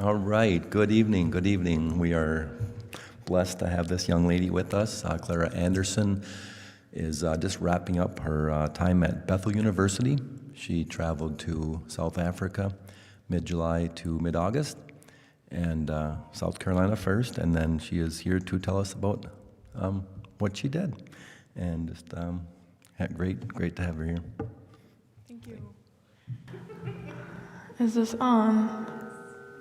All right, good evening, good evening. We are blessed to have this young lady with us. Clara Anderson is just wrapping up her time at Bethel University. She traveled to South Africa mid-July to mid-August, and South Carolina first, and then she is here to tell us about what she did. And just great to have her here. Thank you. Is this on?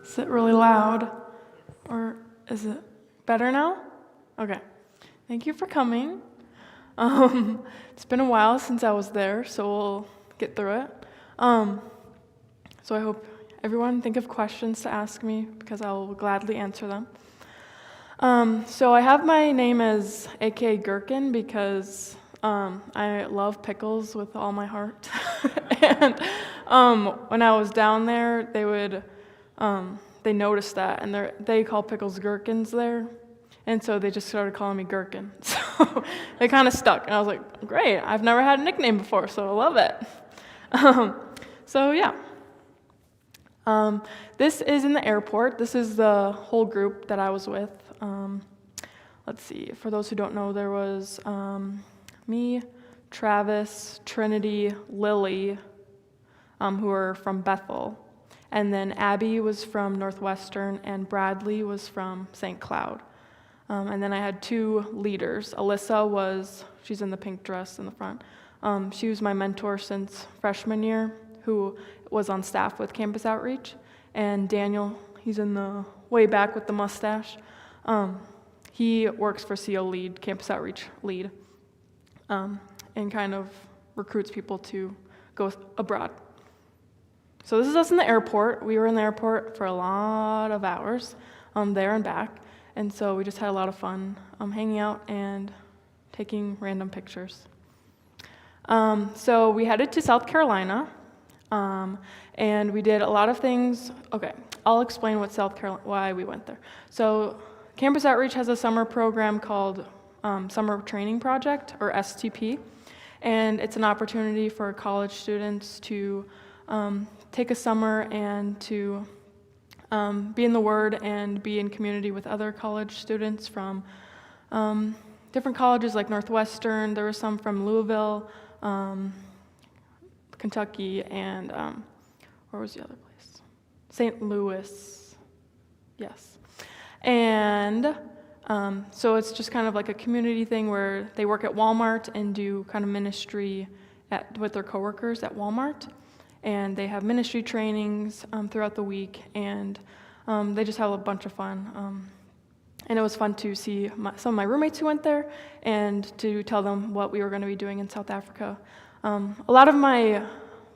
Is it really loud? Or is it better now? Okay. Thank you for coming. It's been a while since I was there, so we'll get through it. So I hope everyone think of questions to ask me because I will gladly answer them. So I have my name as aka Gherkin because I love pickles with all my heart. And when I was down there, they noticed that, and they call pickles gherkins there, and so they just started calling me Gherkin. So it kind of stuck, and I was like, great, I've never had a nickname before, so I love it. So yeah. This is in the airport. This is the whole group that I was with. Let's see, for those who don't know, there was me, Travis, Trinity, Lily, who are from Bethel. And then Abby was from Northwestern, and Bradley was from St. Cloud. And then I had two leaders. Alyssa she's in the pink dress in the front. She was my mentor since freshman year, who was on staff with Campus Outreach. And Daniel, he's in the way back with the mustache. He works for CO Lead, Campus Outreach Lead, and kind of recruits people to go abroad. So this is us in the airport. We were in the airport for a lot of hours, there and back, and so we just had a lot of fun hanging out and taking random pictures. So we headed to South Carolina, and we did a lot of things. Okay, I'll explain why we went there. So Campus Outreach has a summer program called Summer Training Project, or STP, and it's an opportunity for college students to take a summer and to be in the Word and be in community with other college students from different colleges like Northwestern. There were some from Louisville, Kentucky, and where was the other place? St. Louis, yes. And so it's just kind of like a community thing where they work at Walmart and do kind of ministry with their coworkers at Walmart. And they have ministry trainings throughout the week, and they just have a bunch of fun. And it was fun to see some of my roommates who went there and to tell them what we were going to be doing in South Africa. A lot of my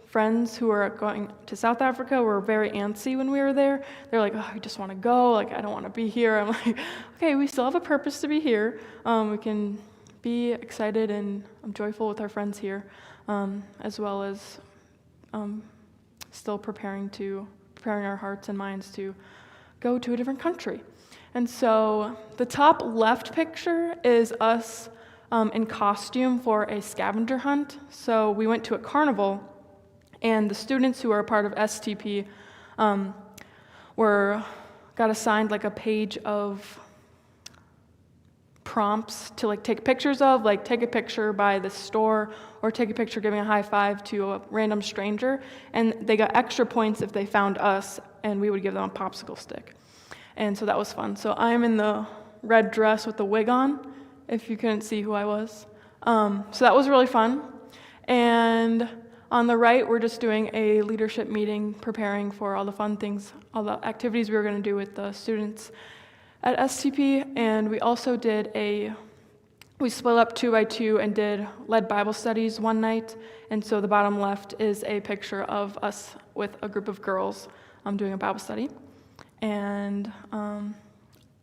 friends who were going to South Africa were very antsy when we were there. They're like, oh, I just want to go. Like, I don't want to be here. I'm like, okay, we still have a purpose to be here. We can be excited and joyful with our friends here, as well as still preparing our hearts and minds to go to a different country. And so the top left picture is us in costume for a scavenger hunt. So we went to a carnival, and the students who are a part of STP got assigned like a page of prompts to like take pictures of, like take a picture by the store or take a picture giving a high five to a random stranger, and they got extra points if they found us, and we would give them a popsicle stick. And so that was fun. So I'm in the red dress with the wig on, if you couldn't see who I was. So that was really fun. And on the right, we're just doing a leadership meeting, preparing for all the fun things, all the activities we were going to do with the students at STP. And we also we split up 2 by 2 and led Bible studies one night. And so the bottom left is a picture of us with a group of girls doing a Bible study. And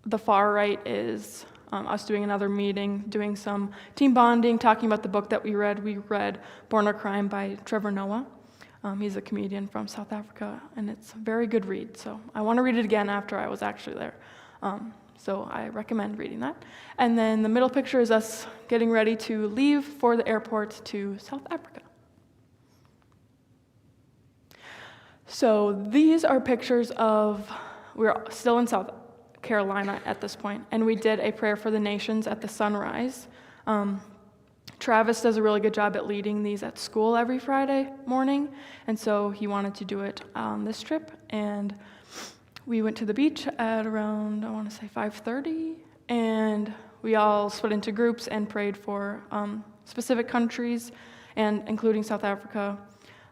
the far right is us doing another meeting, doing some team bonding, talking about the book that we read. We read Born a Crime by Trevor Noah. He's a comedian from South Africa, and it's a very good read. So I want to read it again after I was actually there. So I recommend reading that. And then the middle picture is us getting ready to leave for the airport to South Africa. So these are pictures of we were still in South Carolina at this point, and we did a prayer for the nations at the sunrise. Travis does a really good job at leading these at school every Friday morning, and so he wanted to do it on this trip, and we went to the beach at around, I want to say 5:30, and we all split into groups and prayed for specific countries, and including South Africa,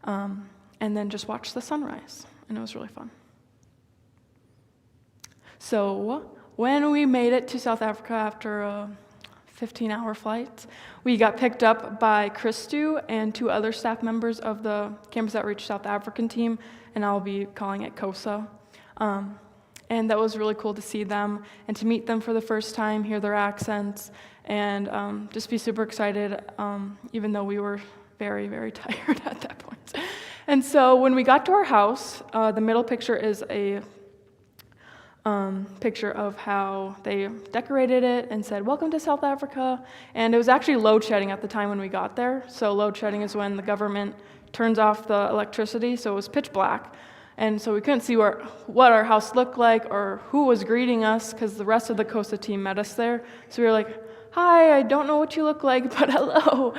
and then just watched the sunrise, and it was really fun. So when we made it to South Africa after a 15-hour flight, we got picked up by Christu and 2 other staff members of the Campus Outreach South African team, and I'll be calling it COSA. And that was really cool to see them and to meet them for the first time, hear their accents, and just be super excited, even though we were very, very tired at that point. And so when we got to our house, the middle picture is a picture of how they decorated it and said, "Welcome to South Africa." And it was actually load shedding at the time when we got there. So load shedding is when the government turns off the electricity, so it was pitch black. And so we couldn't see what our house looked like or who was greeting us, because the rest of the COSA team met us there. So we were like, "Hi, I don't know what you look like, but hello."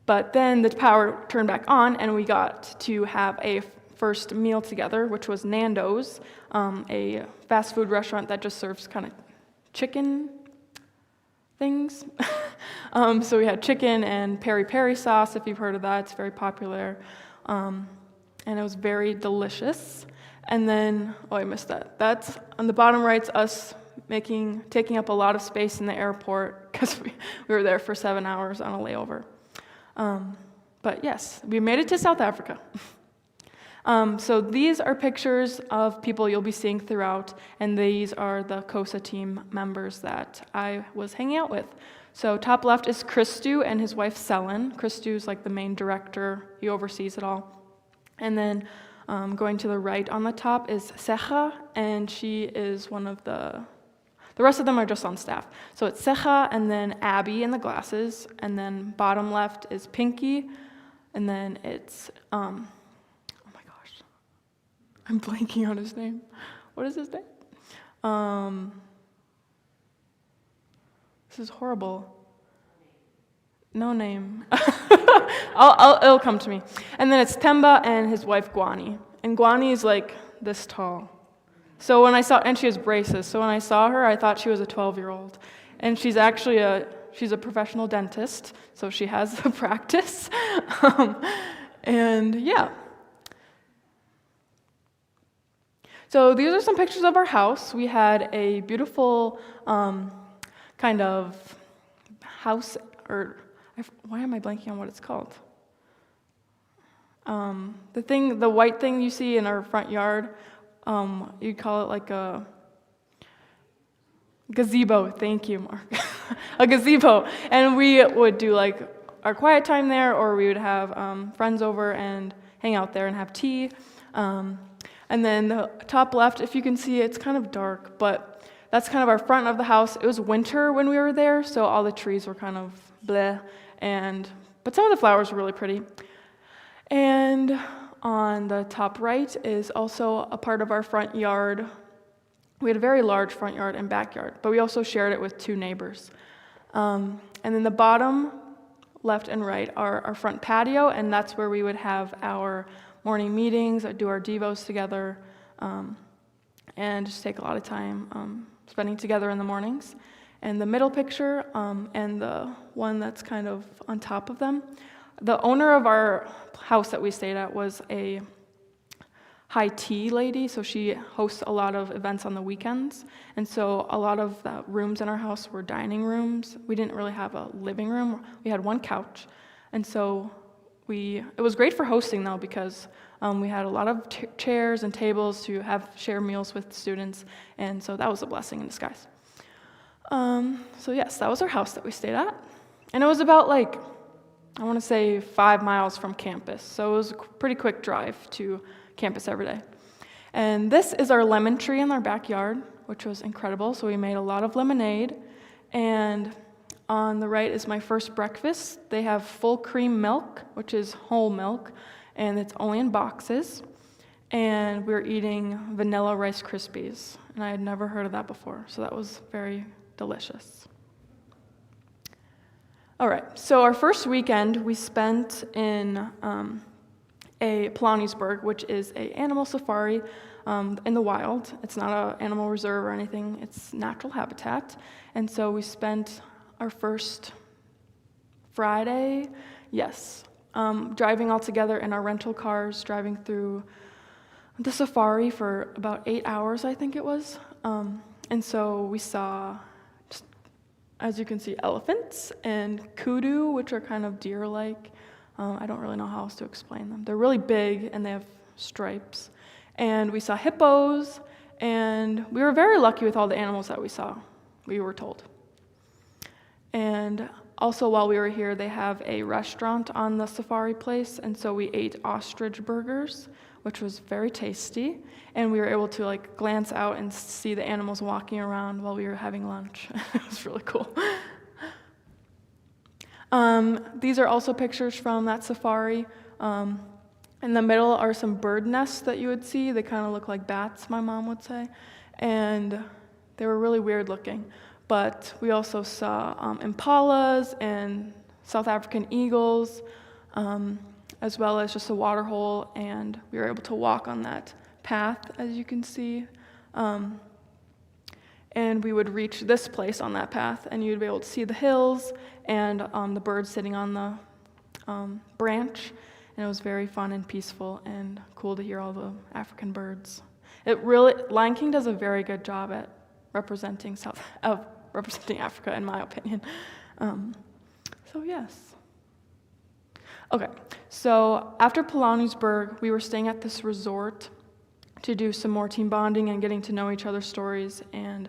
But then the power turned back on, and we got to have a first meal together, which was Nando's, a fast food restaurant that just serves kind of chicken things. So we had chicken and peri-peri sauce, if you've heard of that. It's very popular. And it was very delicious. And then, I missed that. That's on the bottom right's us taking up a lot of space in the airport, because we were there for 7 hours on a layover. But yes, we made it to South Africa. So these are pictures of people you'll be seeing throughout, and these are the COSA team members that I was hanging out with. So top left is Christu and his wife Selen. Christu's like the main director, he oversees it all. And then going to the right on the top is Secha, and she is one of the rest of them are just on staff. So it's Secha, and then Abby in the glasses, and then bottom left is Pinky, and then it's, oh my gosh, I'm blanking on his name. What is his name? This is horrible. No name. It'll come to me. And then it's Temba and his wife Guani. And Guani is like this tall. So when I saw, and she has braces. So when I saw her, I thought she was a 12-year-old. And she's actually she's a professional dentist, so she has a practice. And yeah. So these are some pictures of our house. We had a beautiful kind of house, or why am I blanking on what it's called? The white thing you see in our front yard, you'd call it like a gazebo. Thank you, Mark. A gazebo. And we would do like our quiet time there, or we would have friends over and hang out there and have tea. And then the top left, if you can see, it's kind of dark, but that's kind of our front of the house. It was winter when we were there, so all the trees were kind of bleh, but some of the flowers were really pretty. And on the top right is also a part of our front yard. We had a very large front yard and backyard, but we also shared it with 2 neighbors. And then the bottom left and right are our front patio, and that's where we would have our morning meetings, do our devos together, and just take a lot of time spending together in the mornings. And the middle picture and the one that's kind of on top of them, the owner of our house that we stayed at was a high tea lady, so she hosts a lot of events on the weekends. And so a lot of the rooms in our house were dining rooms. We didn't really have a living room. We had 1 couch. And so it was great for hosting, though, because we had a lot of chairs and tables to share meals with students, and so that was a blessing in disguise. So yes, that was our house that we stayed at, and it was about I want to say 5 miles from campus, so it was a pretty quick drive to campus every day. And this is our lemon tree in our backyard, which was incredible, so we made a lot of lemonade, and on the right is my first breakfast. They have full cream milk, which is whole milk, and it's only in boxes. and we were eating vanilla Rice Krispies, and I had never heard of that before, so that was very delicious. All right, so our first weekend we spent in a Poloniusburg, which is an animal safari in the wild. It's not an animal reserve or anything, it's natural habitat. And so we spent our first Friday, driving all together in our rental cars, driving through the safari for about 8 hours, I think it was. And so we saw, just, as you can see, elephants and kudu, which are kind of deer-like. I don't really know how else to explain them. They're really big and they have stripes. And we saw hippos, and we were very lucky with all the animals that we saw, we were told. And also while we were here, they have a restaurant on the safari place, and so we ate ostrich burgers, which was very tasty, and we were able to like glance out and see the animals walking around while we were having lunch. It was really cool. These are also pictures from that safari. In the middle are some bird nests that you would see. They kind of look like bats, my mom would say, and they were really weird looking. But we also saw impalas and South African eagles, as well as just a water hole, and we were able to walk on that path, as you can see. And we would reach this place on that path, and you'd be able to see the hills and the birds sitting on the branch. And it was very fun and peaceful and cool to hear all the African birds. Lion King does a very good job at representing Africa, in my opinion. So yes. Okay, so after Poloniusburg, we were staying at this resort to do some more team bonding and getting to know each other's stories and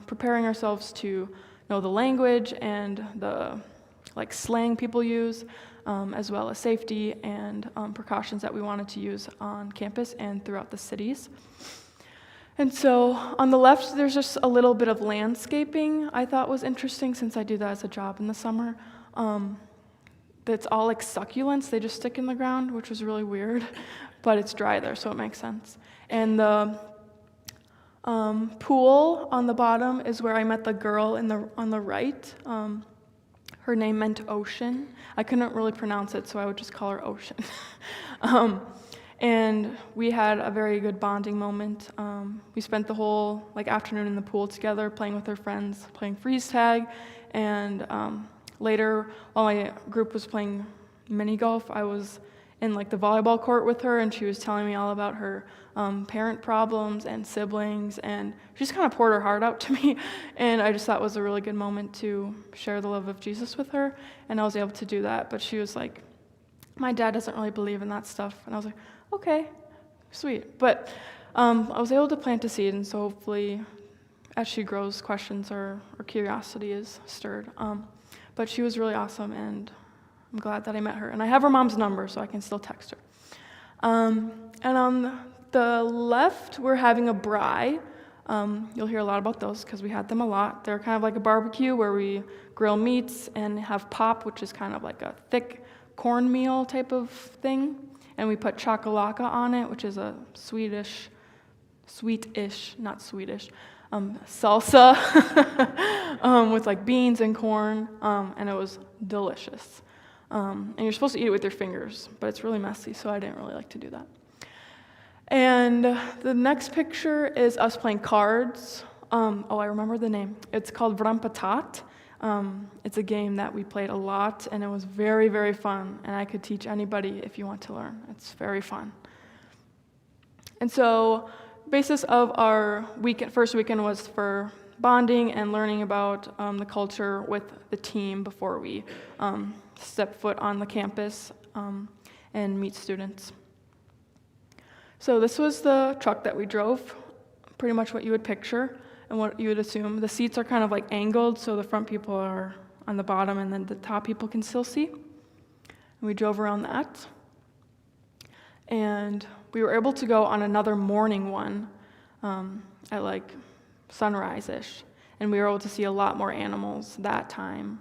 preparing ourselves to know the language and the slang people use, as well as safety and precautions that we wanted to use on campus and throughout the cities. And so on the left, there's just a little bit of landscaping I thought was interesting since I do that as a job in the summer. That's all like succulents, they just stick in the ground, which was really weird, but it's dry there, so it makes sense. And the pool on the bottom is where I met the girl on the right. Her name meant ocean. I couldn't really pronounce it, so I would just call her Ocean. And we had a very good bonding moment. We spent the whole afternoon in the pool together, playing with her friends, playing freeze tag, and later, while my group was playing mini golf, I was in the volleyball court with her, and she was telling me all about her parent problems and siblings, and she just kind of poured her heart out to me, and I just thought it was a really good moment to share the love of Jesus with her, and I was able to do that. But she was like, my dad doesn't really believe in that stuff, and I was like, okay, sweet. But I was able to plant a seed, and so hopefully as she grows, questions or curiosity is stirred. But she was really awesome, and I'm glad that I met her. And I have her mom's number, so I can still text her. And on the left, we're having a braai. You'll hear a lot about those because we had them a lot. They're kind of like a barbecue where we grill meats and have pop, which is kind of like a thick cornmeal type of thing. And we put chakalaka on it, which is a sweetish, not Swedish, salsa with beans and corn, and it was delicious. And you're supposed to eat it with your fingers, but it's really messy, so I didn't really like to do that. And the next picture is us playing cards. I remember the name. It's called Vrampatat. It's a game that we played a lot, and it was very, very fun, and I could teach anybody if you want to learn. It's very fun. And so basis of our first weekend was for bonding and learning about the culture with the team before we step foot on the campus and meet students. So this was the truck that we drove, pretty much what you would picture and what you would assume. The seats are kind of angled, so the front people are on the bottom and then the top people can still see. And we drove around that. And we were able to go on another morning one at sunrise-ish. And we were able to see a lot more animals that time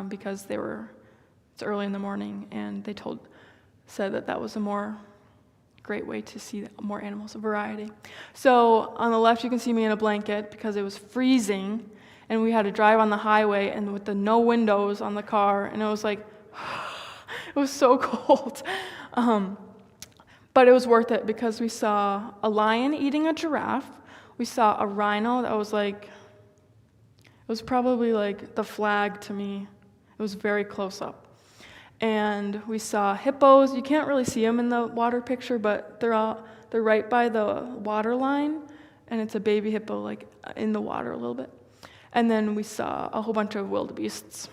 because it's early in the morning, and they said that was a more great way to see more animals, a variety. So on the left, you can see me in a blanket because it was freezing, and we had to drive on the highway and with the no windows on the car, and it was like, it was so cold. But it was worth it because we saw a lion eating a giraffe. We saw a rhino that was like, it was probably like the flag to me. It was very close up. And we saw hippos. You can't really see them in the water picture, but they're right by the water line, and it's a baby hippo like in the water a little bit. And then we saw a whole bunch of wildebeests.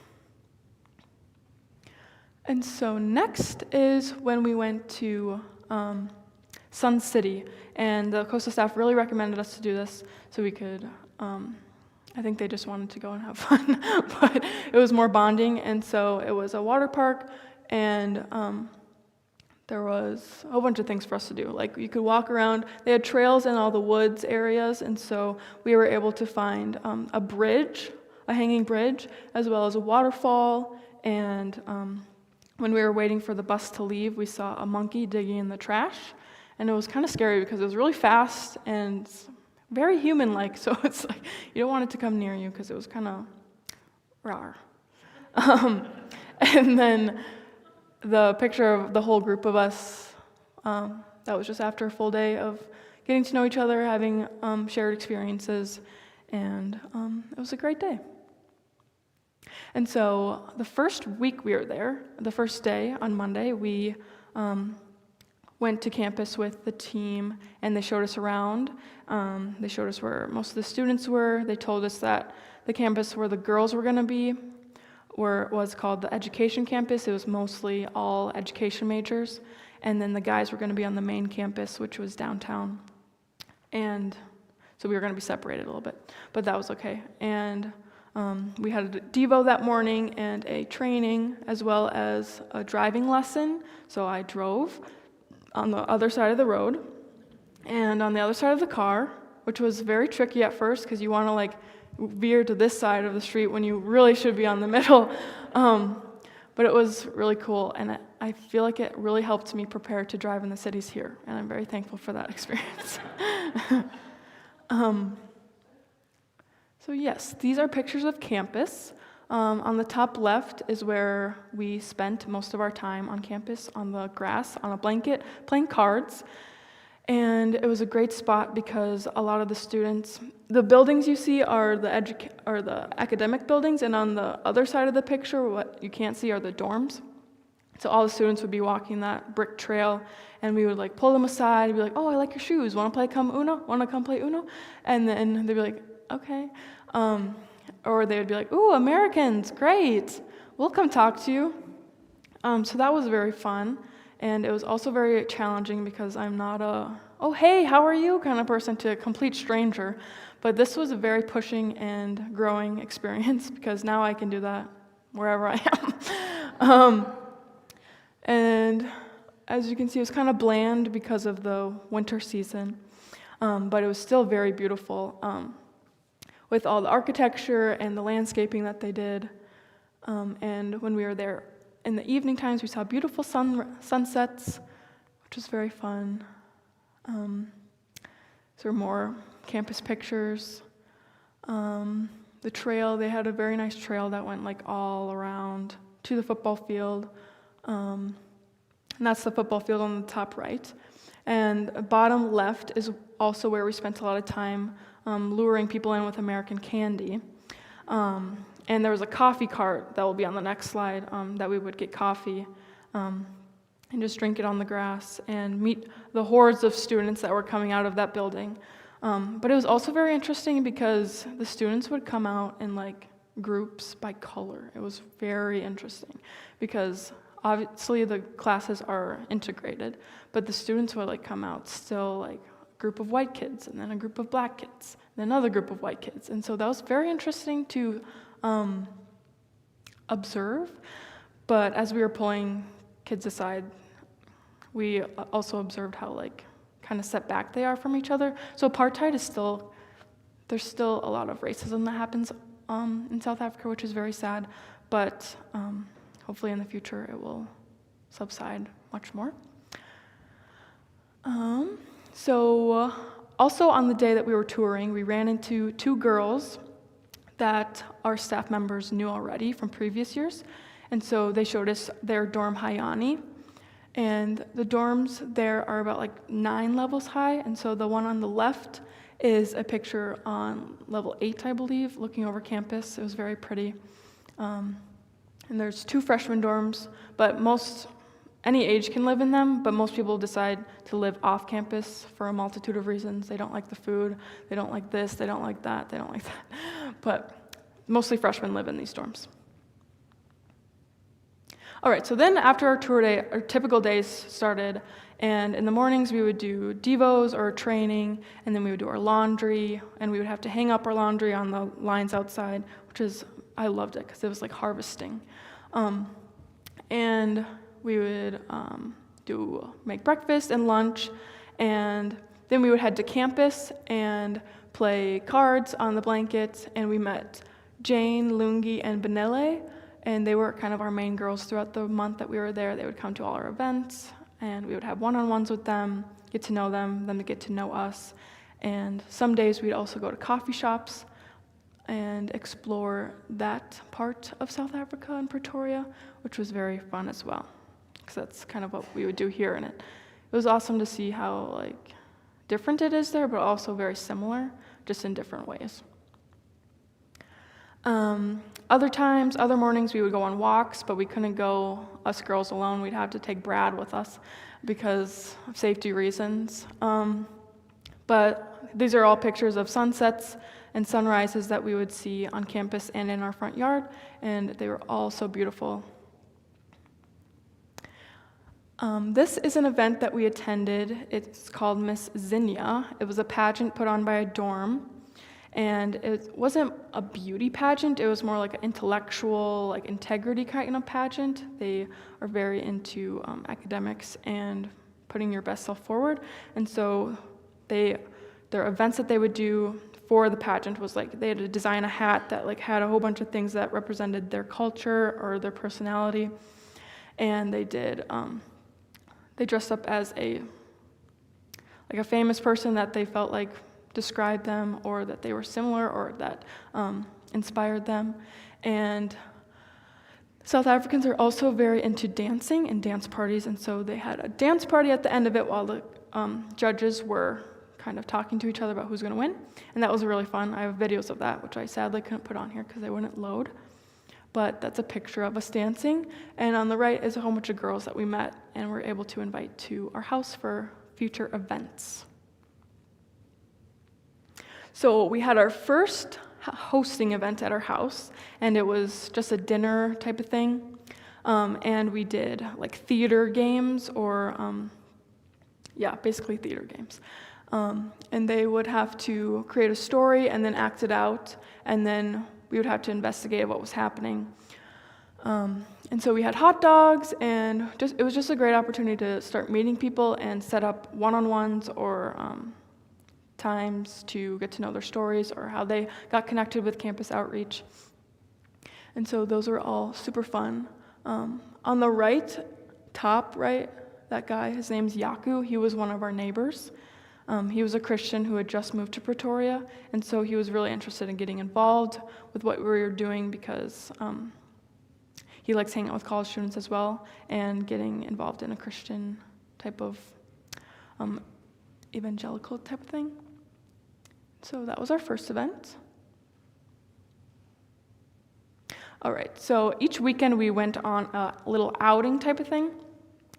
And so next is when we went to Sun City, and the coastal staff really recommended us to do this so we could, I think they just wanted to go and have fun, but it was more bonding, and so it was a water park, and there was a whole bunch of things for us to do. Like, you could walk around. They had trails in all the woods areas, and so we were able to find a bridge, a hanging bridge, as well as a waterfall, and when we were waiting for the bus to leave, we saw a monkey digging in the trash, and it was kind of scary because it was really fast and very human-like, so it's like you don't want it to come near you because it was kind of rawr. And then the picture of the whole group of us, that was just after a full day of getting to know each other, having shared experiences, and it was a great day. And so the first week we were there, the first day on Monday, we went to campus with the team, and they showed us around. They showed us where most of the students were. They told us that the campus where the girls were going to be was called the education campus. It was mostly all education majors. And then the guys were going to be on the main campus, which was downtown. And so we were going to be separated a little bit, but that was okay. And we had a Devo that morning and a training as well as a driving lesson. So I drove on the other side of the road and on the other side of the car, which was very tricky at first because you want to like veer to this side of the street when you really should be on the middle. But it was really cool, and I feel like it really helped me prepare to drive in the cities here, and I'm very thankful for that experience. So yes, these are pictures of campus. On the top left is where we spent most of our time on campus, on the grass, on a blanket, playing cards. And it was a great spot because a lot of the students, the buildings you see are the academic buildings, and on the other side of the picture, what you can't see are the dorms. So all the students would be walking that brick trail, and we would like pull them aside and be like, "Oh, I like your shoes. Want to play Uno? Want to come play Uno?" And then they'd be like, "Okay." Or they would be like, "Ooh, Americans, great. We'll come talk to you." So that was very fun. And it was also very challenging because I'm not a, "Oh, hey, how are you?" kind of person to a complete stranger. But this was a very pushing and growing experience because now I can do that wherever I am. And as you can see, it was kind of bland because of the winter season. But it was still very beautiful with all the architecture and the landscaping that they did. And when we were there, in the evening times, we saw beautiful sunsets, which was very fun. There were more campus pictures. The trail, they had a very nice trail that went like all around to the football field. And that's the football field on the top right. And bottom left is also where we spent a lot of time luring people in with American candy. And there was a coffee cart that will be on the next slide that we would get coffee and just drink it on the grass and meet the hordes of students that were coming out of that building. But it was also very interesting because the students would come out in like groups by color. It was very interesting because obviously the classes are integrated, but the students would like come out still like a group of white kids and then a group of black kids and another group of white kids. And so that was very interesting to observe, but as we were pulling kids aside, we also observed how like kind of set back they are from each other. So apartheid is there's still a lot of racism that happens in South Africa, which is very sad, but hopefully in the future it will subside much more. So also on the day that we were touring, we ran into two girls that our staff members knew already from previous years. And so they showed us their dorm Hayani. And the dorms there are about like 9 levels high. And so the one on the left is a picture on level 8, I believe, looking over campus. It was very pretty. And there's 2 freshman dorms, but any age can live in them, but most people decide to live off campus for a multitude of reasons. They don't like the food, they don't like this, they don't like that, they don't like that. But mostly freshmen live in these dorms. All right, so then after our tour day, our typical days started, and in the mornings we would do devos or training, and then we would do our laundry, and we would have to hang up our laundry on the lines outside, I loved it because it was like harvesting. And we would make breakfast and lunch, and then we would head to campus and play cards on the blankets, and we met Jane, Lungi, and Benele, and they were kind of our main girls throughout the month that we were there. They would come to all our events, and we would have one-on-ones with them, get to know them to get to know us, and some days we'd also go to coffee shops and explore that part of South Africa and Pretoria, which was very fun as well, because that's kind of what we would do here. And it was awesome to see how different it is there, but also very similar, just in different ways. Other mornings we would go on walks, but we couldn't go us girls alone. We'd have to take Brad with us because of safety reasons. But these are all pictures of sunsets and sunrises that we would see on campus and in our front yard, and they were all so beautiful. This is an event that we attended. It's called Miss Zinnia. It was a pageant put on by a dorm, and it wasn't a beauty pageant. It was more like an intellectual, integrity kind of pageant. They are very into academics and putting your best self forward, and so their events that they would do for the pageant was they had to design a hat that had a whole bunch of things that represented their culture or their personality, and they did. They dressed up as a famous person that they felt described them, or that they were similar, or that inspired them. And South Africans are also very into dancing and dance parties, and so they had a dance party at the end of it while the judges were kind of talking to each other about who's going to win, and that was really fun. I have videos of that, which I sadly couldn't put on here because they wouldn't load. But that's a picture of us dancing, and on the right is a whole bunch of girls that we met and were able to invite to our house for future events. So we had our first hosting event at our house, and it was just a dinner type of thing, and we did theater games, or basically theater games. And they would have to create a story and then act it out, and then we would have to investigate what was happening. And so we had hot dogs, and it was just a great opportunity to start meeting people and set up one-on-ones or times to get to know their stories or how they got connected with campus outreach. And so those were all super fun. On the top right, that guy, his name's Yaku. He was one of our neighbors. He was a Christian who had just moved to Pretoria, and so he was really interested in getting involved with what we were doing because he likes hanging out with college students as well and getting involved in a Christian type of evangelical type of thing. So that was our first event. All right, so each weekend we went on a little outing type of thing.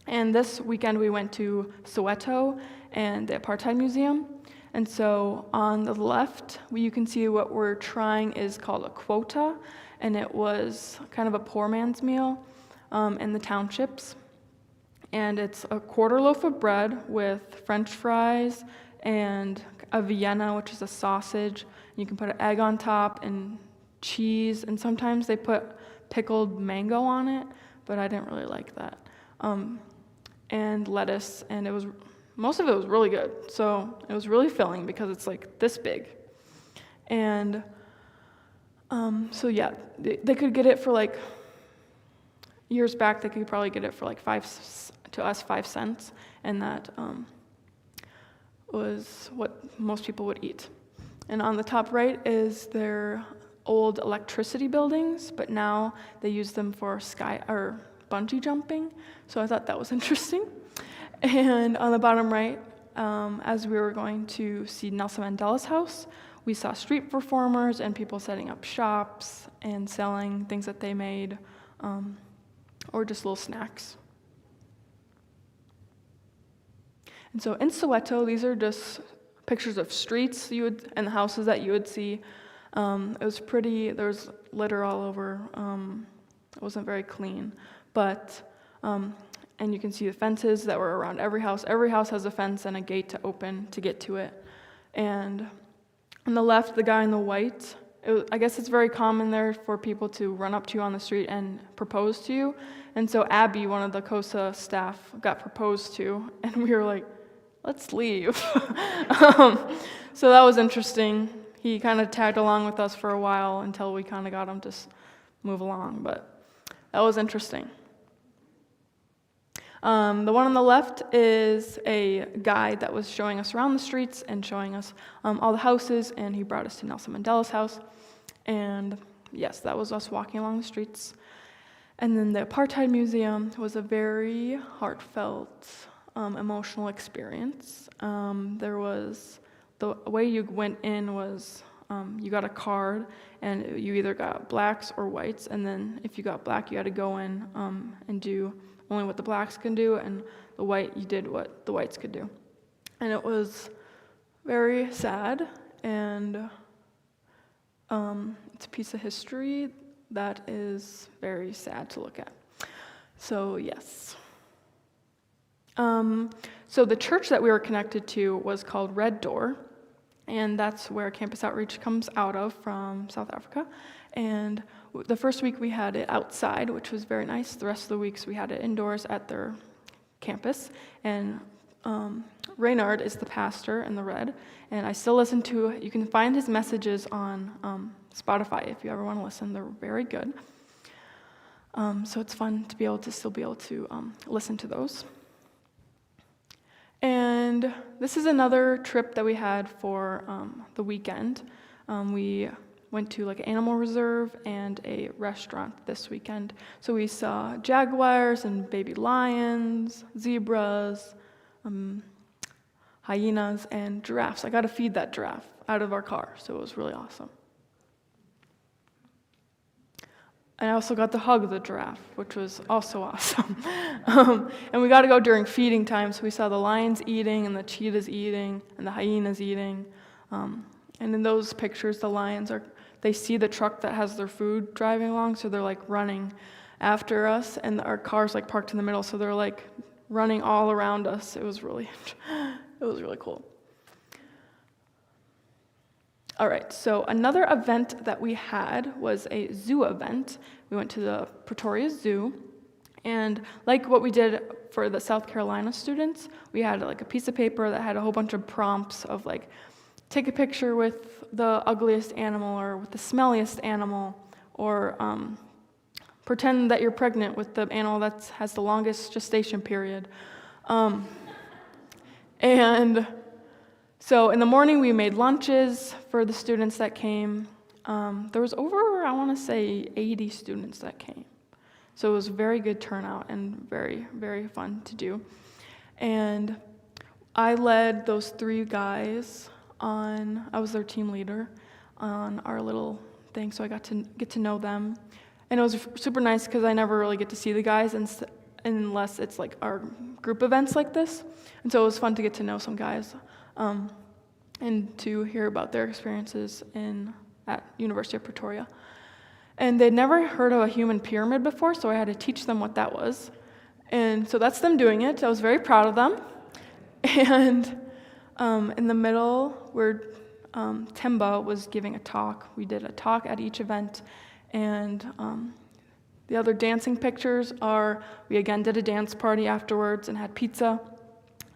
And this weekend we went to Soweto and the Apartheid Museum. And so on the left, you can see what we're trying is called a quota, and it was kind of a poor man's meal in the townships. And it's a quarter loaf of bread with French fries and a Vienna, which is a sausage. You can put an egg on top and cheese, and sometimes they put pickled mango on it, but I didn't really like that. And lettuce, and most of it was really good. So it was really filling because it's this big. And they could get it for years back, they could probably get it for 5 cents, and that was what most people would eat. And on the top right is their old electricity buildings, but now they use them for bungee jumping. So I thought that was interesting. And on the bottom right, as we were going to see Nelson Mandela's house, we saw street performers and people setting up shops and selling things that they made, or just little snacks. And so in Soweto, these are just pictures of streets and the houses that you would see. It was pretty, there was litter all over. It wasn't very clean, but, and you can see the fences that were around every house. Every house has a fence and a gate to open to get to it. And on the left, the guy in the white, I guess it's very common there for people to run up to you on the street and propose to you. And so Abby, one of the COSA staff, got proposed to, and we were like, let's leave. So that was interesting. He kind of tagged along with us for a while until we kind of got him to move along, but that was interesting. The one on the left is a guide that was showing us around the streets and showing us all the houses, and he brought us to Nelson Mandela's house. And yes, that was us walking along the streets. And then the Apartheid Museum was a very heartfelt, emotional experience. There was, the way you went in was, you got a card, and you either got blacks or whites, and then if you got black, you had to go in and do only what the blacks can do, and the white, you did what the whites could do. And it was very sad, and it's a piece of history that is very sad to look at. So yes. So the church that we were connected to was called Red Door, and that's where Campus Outreach comes out of from South Africa. And the first week we had it outside, which was very nice. The rest of the weeks we had it indoors at their campus. And Reynard is the pastor in the Red, and I still listen to, you can find his messages on Spotify if you ever want to listen. They're very good. So it's fun to be able to still be able to listen to those. And this is another trip that we had for the weekend. We went to like an animal reserve and a restaurant this weekend. So we saw jaguars and baby lions, zebras, hyenas, and giraffes. I got to feed that giraffe out of our car, so it was really awesome. I also got to hug the giraffe, which was also awesome. And we got to go during feeding time, so we saw the lions eating and the cheetahs eating and the hyenas eating. And in those pictures, the lions they see the truck that has their food driving along, so they're like running after us, and our car's like parked in the middle, so they're like running all around us. It was really cool. All right, so another event that we had was a zoo event. We went to the Pretoria Zoo, and like what we did for the South Carolina students, we had like a piece of paper that had a whole bunch of prompts of like, take a picture with the ugliest animal or with the smelliest animal, or pretend that you're pregnant with the animal that has the longest gestation period. And so in the morning, we made lunches for the students that came. There was over, I want to say, 80 students that came. So it was a very good turnout and very, very fun to do. And I led those 3 guys I was their team leader on our little thing, so I got to get to know them. And it was super nice because I never really get to see the guys unless it's like our group events like this. And so it was fun to get to know some guys. And to hear about their experiences at University of Pretoria. And they'd never heard of a human pyramid before, so I had to teach them what that was. And so that's them doing it. I was very proud of them. And in the middle, where Temba was giving a talk, we did a talk at each event. And the other dancing pictures we again did a dance party afterwards and had pizza.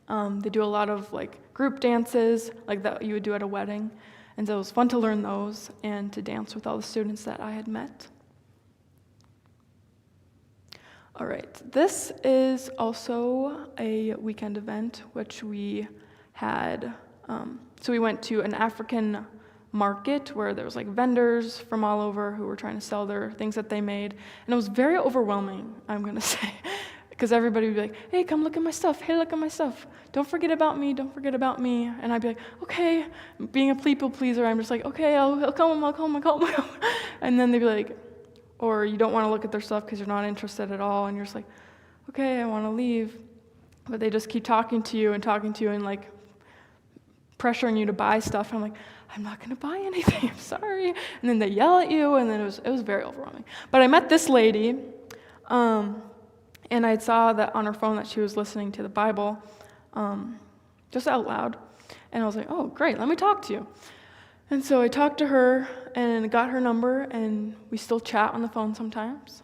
They do a lot of like group dances like that you would do at a wedding, and so it was fun to learn those and to dance with all the students that I had met. All right, this is also a weekend event which we had So we went to an African market where there was like vendors from all over who were trying to sell their things that they made. And it was very overwhelming, I'm going to say, because everybody would be like, hey, come look at my stuff. Hey, look at my stuff. Don't forget about me. Don't forget about me. And I'd be like, okay. Being a people pleaser, I'm just like, okay, I'll come. And then they'd be like, or you don't want to look at their stuff because you're not interested at all. And you're just like, okay, I want to leave. But they just keep talking to you and like pressuring you to buy stuff. And I'm like, I'm not going to buy anything. I'm sorry. And then they yell at you, and then it was very overwhelming. But I met this lady, and I saw that on her phone that she was listening to the Bible, just out loud. And I was like, oh, great, let me talk to you. And so I talked to her and got her number, and we still chat on the phone sometimes.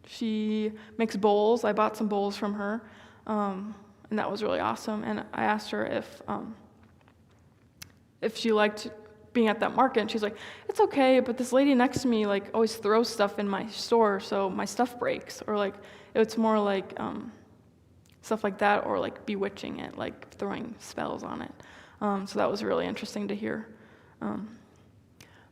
She makes bowls. I bought some bowls from her, and that was really awesome. And I asked her if she liked being at that market, and she's like, it's okay, but this lady next to me like always throws stuff in my store, so my stuff breaks, or like it's more like stuff like that, or like bewitching it, like throwing spells on it. So that was really interesting to hear.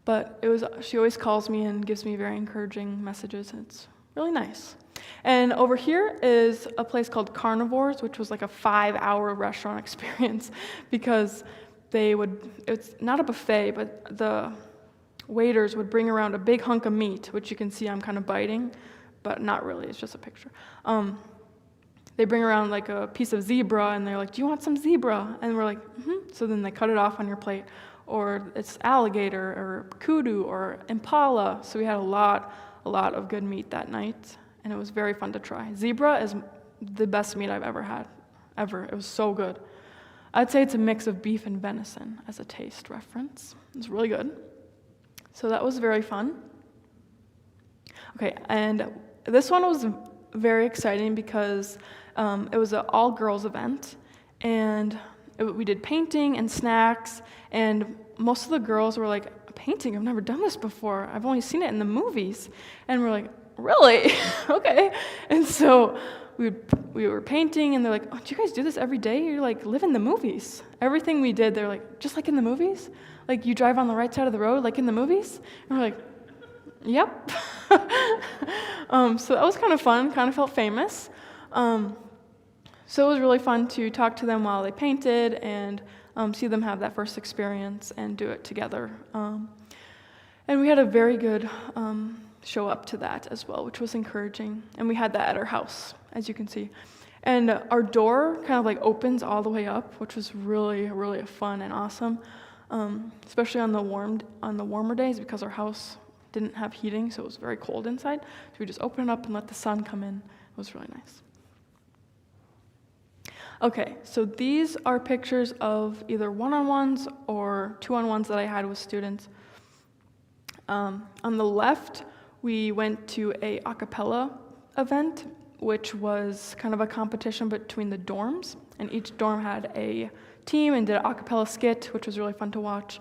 But she always calls me and gives me very encouraging messages, and it's really nice. And over here is a place called Carnivores, which was like a 5-hour restaurant experience, because it's not a buffet, but the waiters would bring around a big hunk of meat, which you can see I'm kind of biting, but not really, it's just a picture. They bring around like a piece of zebra, and they're like, do you want some zebra? And we're like, mm-hmm. So then they cut it off on your plate. Or it's alligator, or kudu, or impala. So we had a lot of good meat that night, and it was very fun to try. Zebra is the best meat I've ever had, ever. It was so good. I'd say it's a mix of beef and venison as a taste reference. It's really good. So that was very fun. Okay, and this one was very exciting because it was an all-girls event, and we did painting and snacks, and most of the girls were like, painting? I've never done this before. I've only seen it in the movies. And we're like, really? Okay. And so we were painting, and they're like, oh, do you guys do this every day? You're like, live in the movies. Everything we did, they're like, just like in the movies? Like you drive on the right side of the road like in the movies? And we're like, yep. So that was kind of fun, kind of felt famous. So it was really fun to talk to them while they painted and see them have that first experience and do it together. And we had a very good show up to that as well, which was encouraging. And we had that at our house, as you can see. And our door kind of like opens all the way up, which was really, really fun and awesome, especially on the warmer days, because our house didn't have heating, so it was very cold inside. So we just open it up and let the sun come in. It was really nice. Okay, so these are pictures of either one-on-ones or two-on-ones that I had with students. On the left, we went to a a cappella event, which was kind of a competition between the dorms, and each dorm had a team and did an a cappella skit, which was really fun to watch.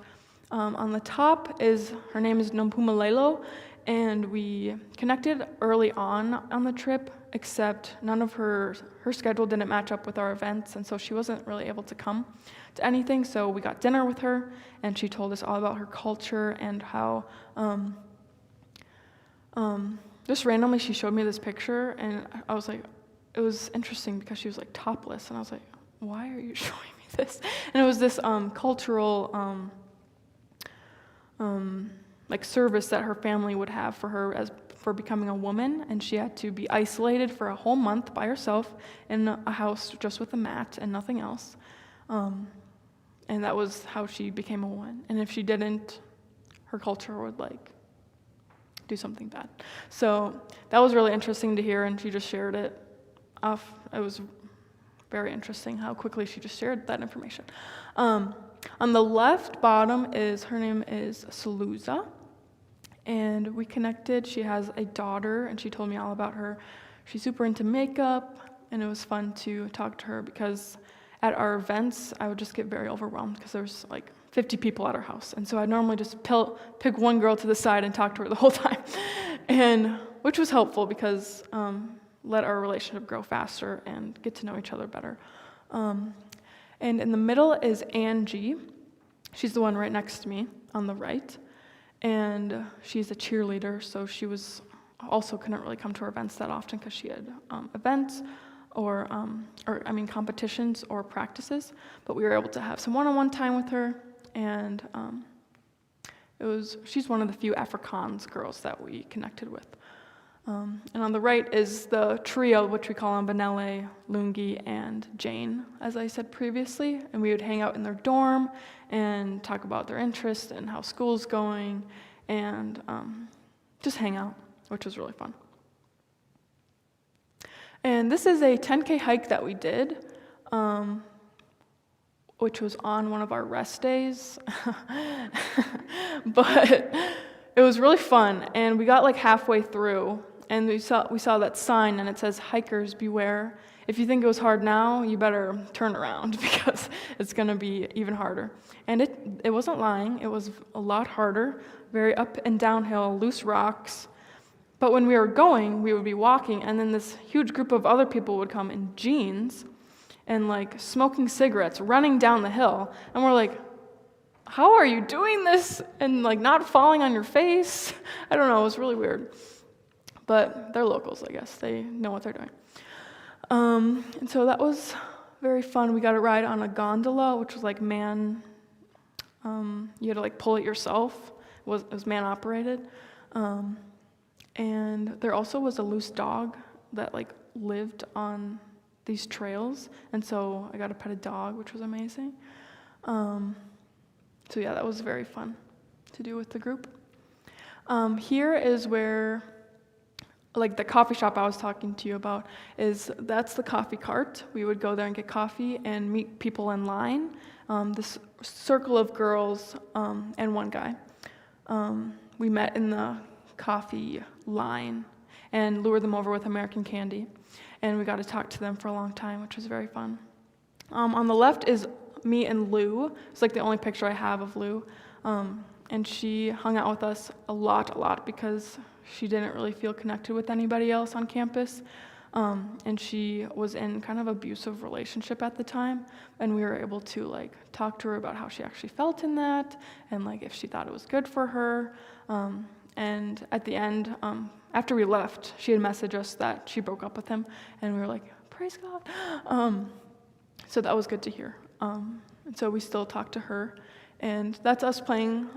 On the top her name is Nompumalelo, and we connected early on the trip, except none of her schedule didn't match up with our events, and so she wasn't really able to come to anything. So we got dinner with her, and she told us all about her culture and how just randomly she showed me this picture, and I was like, it was interesting because she was like topless, and I was like, why are you showing me this? And it was this cultural like service that her family would have for her for becoming a woman, and she had to be isolated for a whole month by herself in a house just with a mat and nothing else. And that was how she became a woman. And if she didn't, her culture would like do something bad. So that was really interesting to hear, and she just shared it off. It was very interesting how quickly she just shared that information. On the left bottom her name is Saluza, and we connected. She has a daughter, and she told me all about her. She's super into makeup, and it was fun to talk to her because at our events, I would just get very overwhelmed because there's like 50 people at our house, and so I'd normally just pick one girl to the side and talk to her the whole time, and which was helpful because let our relationship grow faster and get to know each other better. And in the middle is Angie. She's the one right next to me on the right. And she's a cheerleader, so she was also couldn't really come to our events that often because she had events or competitions or practices. But we were able to have some one-on-one time with her, and she's one of the few Afrikaans girls that we connected with. And on the right is the trio, which we call them Benelle, Lungi, and Jane, as I said previously. And we would hang out in their dorm and talk about their interests and how school's going, and just hang out, which was really fun. And this is a 10K hike that we did, which was on one of our rest days. But it was really fun, and we got like halfway through, and we saw that sign, and it says, "Hikers beware. If you think it was hard now, you better turn around because it's going to be even harder." And it wasn't lying. It was a lot harder, very up and downhill, loose rocks. But when we were going, we would be walking, and then this huge group of other people would come in jeans and like smoking cigarettes, running down the hill, and we're like, "How are you doing this and like not falling on your face?" I don't know. It was really weird. But they're locals, I guess. They know what they're doing. And so that was very fun. We got to ride on a gondola, which was like you had to like pull it yourself. It was man operated. And there also was a loose dog that like lived on these trails. And so I got to pet a dog, which was amazing. So yeah, that was very fun to do with the group. Here is where, like the coffee shop I was talking to you about, that's the coffee cart. We would go there and get coffee and meet people in line. This circle of girls and one guy. We met in the coffee line and lured them over with American candy. And we got to talk to them for a long time, which was very fun. On the left is me and Lou. It's like the only picture I have of Lou. And she hung out with us a lot because she didn't really feel connected with anybody else on campus. And she was in kind of abusive relationship at the time, and we were able to like talk to her about how she actually felt in that, and like if she thought it was good for her. And at the end, after we left, she had messaged us that she broke up with him, and we were like, praise God. So that was good to hear. And so we still talk to her, and that's us playing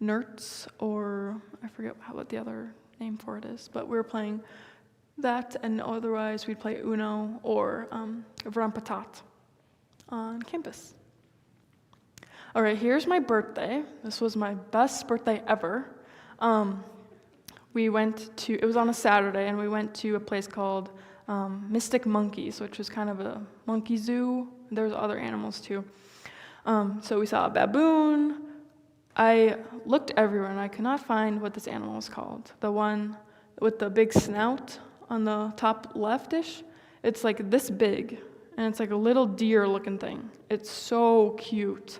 Nerds, or I forget what the other name for it is, but we were playing that, and otherwise we'd play Uno or Vrampatat on campus. All right, here's my birthday. This was my best birthday ever. It was on a Saturday, and we went to a place called Mystic Monkeys, which was kind of a monkey zoo. There's other animals too. So we saw a baboon. I looked everywhere, and I could not find what this animal was called. The one with the big snout on the top leftish. It's like this big, and it's like a little deer-looking thing. It's so cute.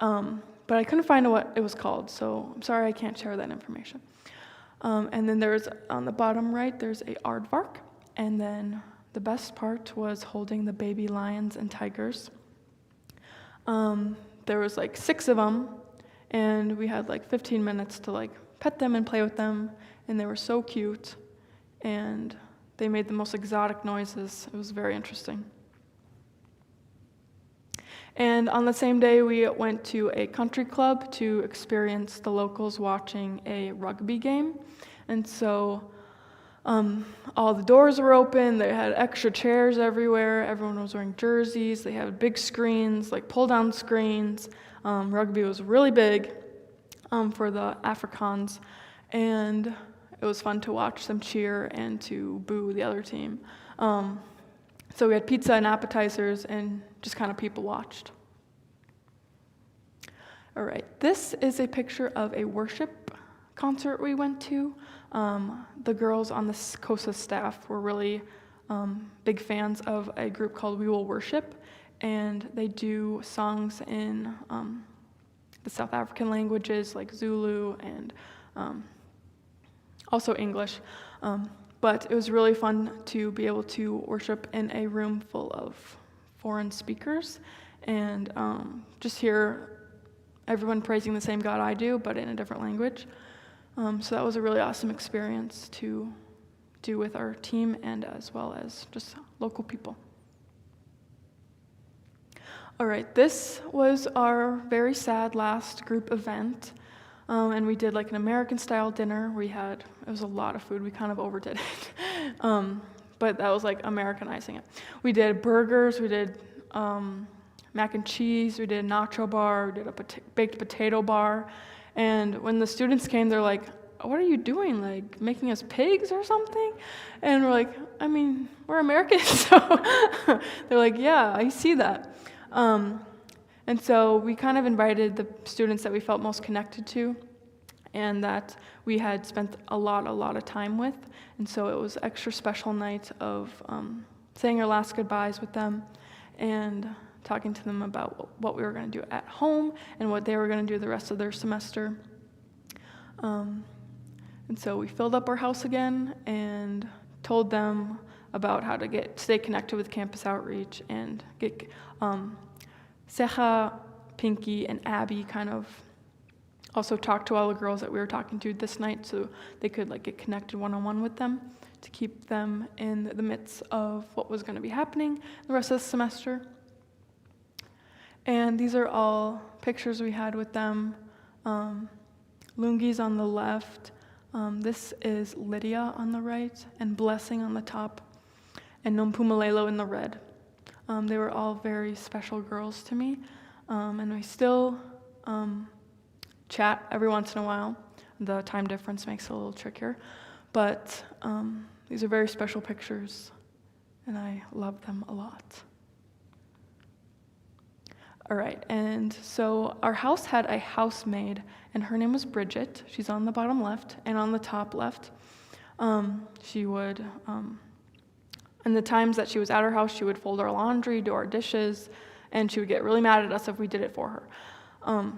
But I couldn't find what it was called, so I'm sorry I can't share that information. And then there's, on the bottom right, there's a aardvark, and then the best part was holding the baby lions and tigers. There was like 6 of them, and we had like 15 minutes to like pet them and play with them, and they were so cute, and they made the most exotic noises. It was very interesting. And on the same day, we went to a country club to experience the locals watching a rugby game. And so all the doors were open, they had extra chairs everywhere, everyone was wearing jerseys, they had big screens, like pull-down screens. Rugby was really big for the Afrikaans, and it was fun to watch them cheer and to boo the other team. So we had pizza and appetizers and just kind of people watched. All right, this is a picture of a worship concert we went to. The girls on the COSA staff were really big fans of a group called We Will Worship, and they do songs in the South African languages like Zulu and also English. But it was really fun to be able to worship in a room full of foreign speakers, and just hear everyone praising the same God I do, but in a different language. So that was a really awesome experience to do with our team and as well as just local people. All right, this was our very sad last group event, and we did like an American-style dinner. It was a lot of food. We kind of overdid it, but that was like Americanizing it. We did burgers, we did mac and cheese, we did a nacho bar, we did a baked potato bar, and when the students came, they're like, "What are you doing, like making us pigs or something?" And we're like, "I mean, we're Americans," so they're like, "Yeah, I see that." And so we kind of invited the students that we felt most connected to and that we had spent a lot of time with. And so it was an extra special night of saying our last goodbyes with them and talking to them about what we were going to do at home and what they were going to do the rest of their semester. And so we filled up our house again and told them about how to stay connected with Campus Outreach and get Seja, Pinky, and Abby kind of also talked to all the girls that we were talking to this night so they could like get connected one-on-one with them to keep them in the midst of what was going to be happening the rest of the semester. And these are all pictures we had with them. Lungi's on the left. This is Lydia on the right, and Blessing on the top, and Nompumalelo in the red. They were all very special girls to me, and we still chat every once in a while. The time difference makes it a little trickier, but these are very special pictures, and I love them a lot. All right, and so our house had a housemaid, and her name was Bridget. She's on the bottom left, and on the top left, she would, in the times that she was at our house, she would fold our laundry, do our dishes, and she would get really mad at us if we did it for her.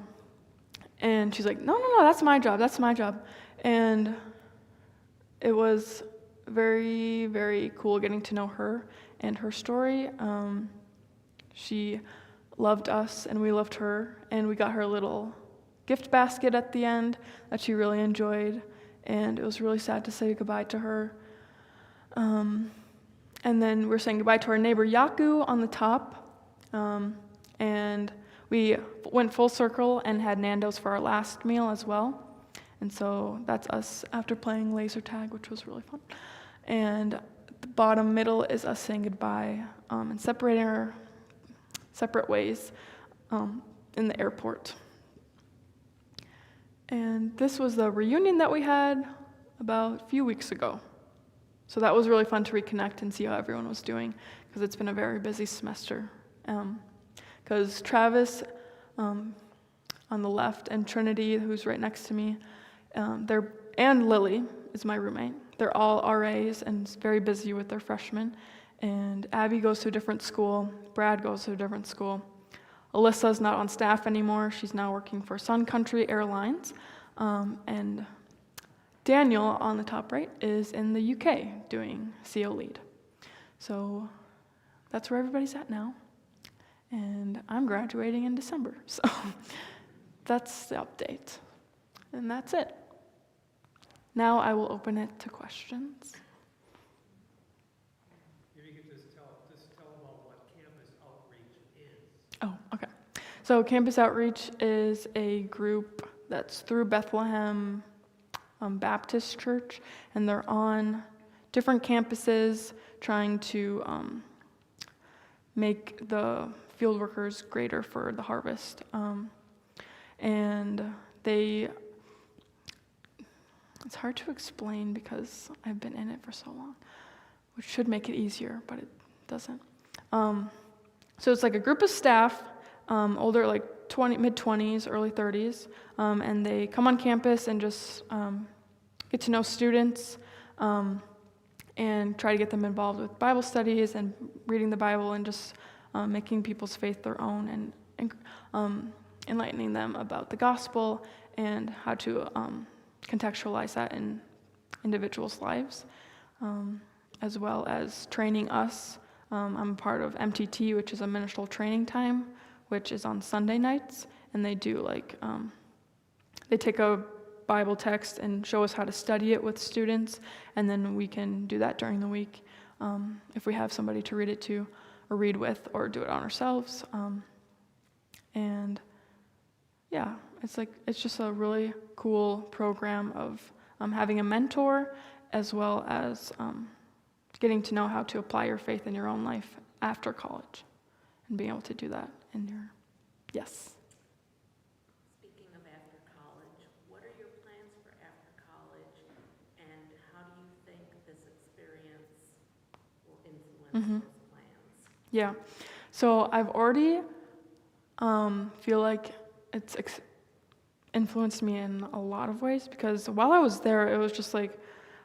And she's like, no, that's my job. And it was very, very cool getting to know her and her story. She loved us, and we loved her, and we got her a little gift basket at the end that she really enjoyed, and it was really sad to say goodbye to her. And then we're saying goodbye to our neighbor Yaku on the top, and we went full circle and had Nando's for our last meal as well, and so that's us after playing laser tag, which was really fun. And the bottom middle is us saying goodbye and separating our separate ways in the airport. And this was the reunion that we had about a few weeks ago. So that was really fun to reconnect and see how everyone was doing, because it's been a very busy semester. Because Travis on the left and Trinity, who's right next to me, and Lily is my roommate. They're all RAs and very busy with their freshmen. And Abby goes to a different school. Brad goes to a different school. Alyssa's not on staff anymore. She's now working for Sun Country Airlines. And Daniel, on the top right, is in the UK doing CO lead. So that's where everybody's at now. And I'm graduating in December. So that's the update. And that's it. Now I will open it to questions. Maybe you could just tell about what Campus Outreach is. Oh, okay. So Campus Outreach is a group that's through Bethlehem Baptist Church, and they're on different campuses trying to make the field workers greater for the harvest. And it's hard to explain because I've been in it for so long, which should make it easier, but it doesn't. So it's like a group of staff, older, like mid-20s, early 30s, and they come on campus and just get to know students and try to get them involved with Bible studies and reading the Bible and just making people's faith their own and enlightening them about the gospel and how to contextualize that in individuals' lives, as well as training us I'm a part of MTT, which is a ministerial training time, which is on Sunday nights, and they do they take a Bible text and show us how to study it with students, and then we can do that during the week if we have somebody to read it to or read with or do it on ourselves. And yeah, it's just a really cool program of having a mentor as well as getting to know how to apply your faith in your own life after college and being able to do that in your, yes. Speaking of after college, what are your plans for after college, and how do you think this experience will influence those plans? Yeah, so I've already feel like it's influenced me in a lot of ways, because while I was there, it was just like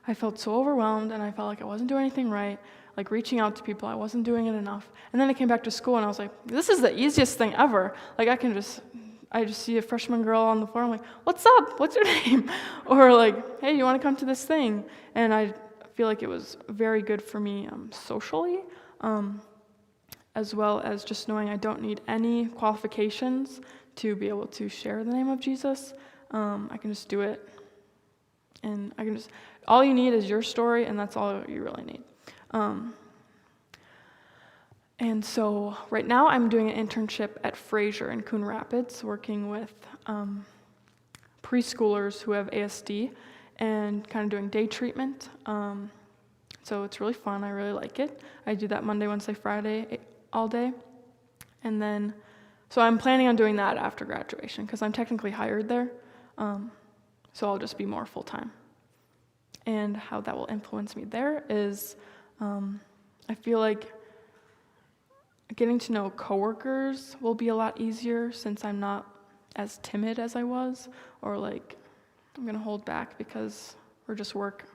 I felt so overwhelmed and I felt like I wasn't doing anything right, like reaching out to people, I wasn't doing it enough. And then I came back to school and I was like, this is the easiest thing ever. Like I just see a freshman girl on the floor, I'm like, what's up? What's your name? Or like, hey, you want to come to this thing? And I feel like it was very good for me socially, as well as just knowing I don't need any qualifications to be able to share the name of Jesus. I can just do it. And all you need is your story, and that's all you really need. And so right now I'm doing an internship at Fraser in Coon Rapids, working with preschoolers who have ASD and kind of doing day treatment. So it's really fun. I really like it. I do that Monday, Wednesday, Friday, all day. And then, so I'm planning on doing that after graduation because I'm technically hired there. So I'll just be more full-time. And how that will influence me there is I feel like getting to know coworkers will be a lot easier since I'm not as timid as I was, or like I'm gonna hold back because we're just work